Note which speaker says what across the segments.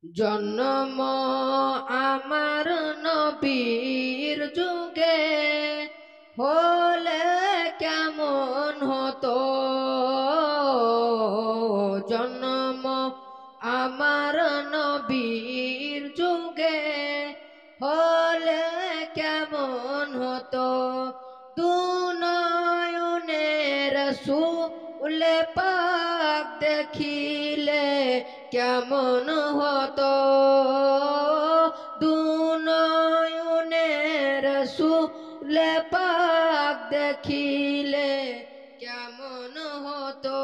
Speaker 1: জন্ম আমার নবীর যুগে হলে কেমন হতো। জন্ম আমার নবীর যুগে হলে কেমন হতো। দুনয়নের রাসূল পাক দেখিলে কেমন হতো। দুনয়নের রাসূল পাক দেখিলে কেমন হতো।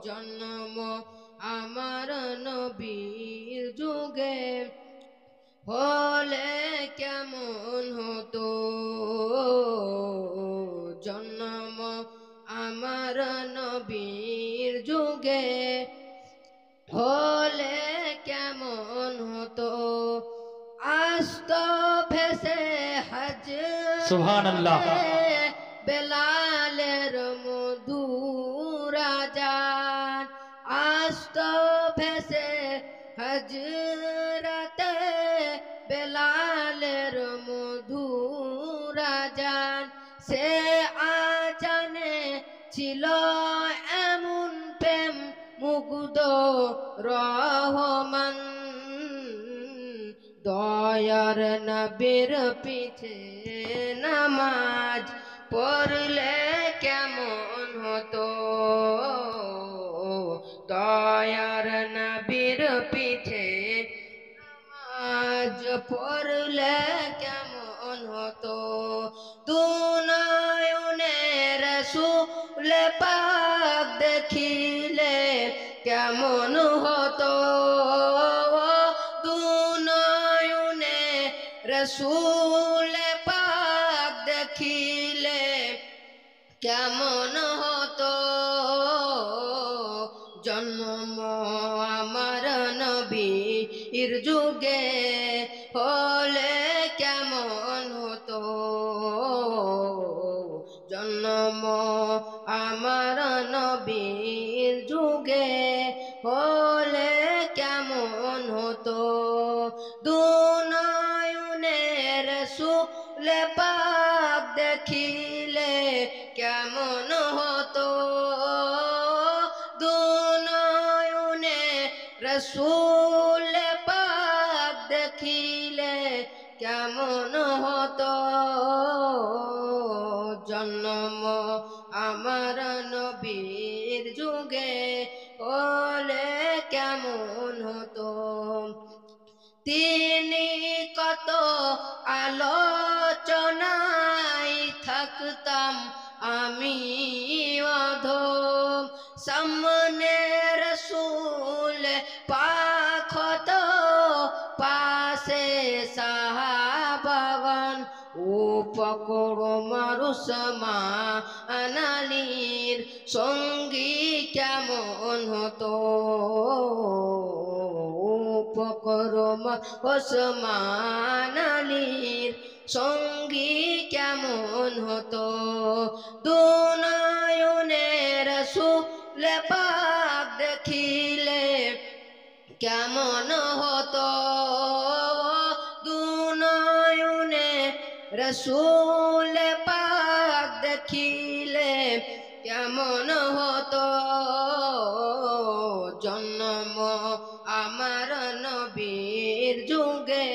Speaker 1: জন্ম আমার নবীর যুগে হলে কেমন হতো। জন্ম আমার নবীর যুগে হলে কেমন হতো। আস্ত ভেসে হজরতে
Speaker 2: সুবহানাল্লাহ।
Speaker 1: বেলালের মধুর আযান, আস্ত ভেসে হজরতে বেলালের মধুর আযান। সে আযানে ছিল এমন প্রেম মুগ্ধ রহমান। দয়ার নবীর পিছে নামাজ পড়লে কেমন হতো। দয়ার নবীর পিছে নামাজ পড়লে কেমন হতো। দুনয়নের রাসূল পাক দেখিলে কেমন হতো। দুনয়নের রাসূল পাক দেখিলে কেমন হতো। জন্ম আমার নবীর যুগে হলে কেমন হতো। জন্ম আমার নবীর যুগে হলে কেমন হতো। দুনয়নের রাসূল পাক দেখিলে কেমন হতো। দুনয়নের রাসূল পাক দেখিলে কেমন হতো। জন্ম আমার নবীর যুগে হলে কেমন হতো। তিনি কত আলোচনায় থাকতাম আমি অধম। সামনে রাসূল পাক হতো, পাশে সাহাবাগণ, উপকর উসমান আলীর সঙ্গী কেমন হতো। উপকর উসমান আলীর সঙ্গী কেমন হতো। দুনয়নের রাসূল পাক দেখিলে কেমন হতো। দুনয়নের রাসূল পাক দেখিলে কেমন হতো। জন্ম আমার নবীর যুগে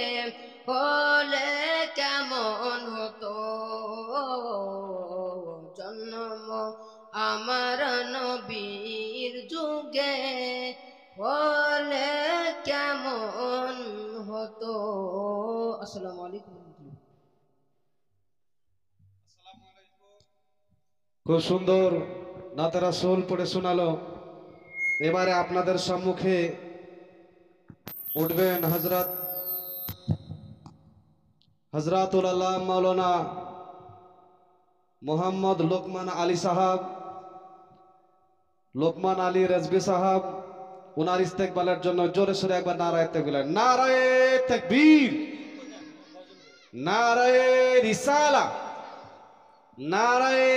Speaker 1: হলে কেমন হতো। জন্ম আমার নবীর যুগে হলে কেমন হতো। আসসালামু আলাইকুম।
Speaker 3: খুব সুন্দর নাতে রাসূল পড়ে শোনালো। এবারে আপনাদের সম্মুখে উঠবেন হযরতুল আল্লাহ মাওলানা মোহাম্মদ লোকমান আলী সাহাব, লোকমান আলী রেজভী সাহাব। ওনার ইস্তেকবালের জন্য জোরে সোরে একবার নারায়ে তাকবীর, নারায়ে তাকবীর, নারায়ে রিসালা, নারায়ে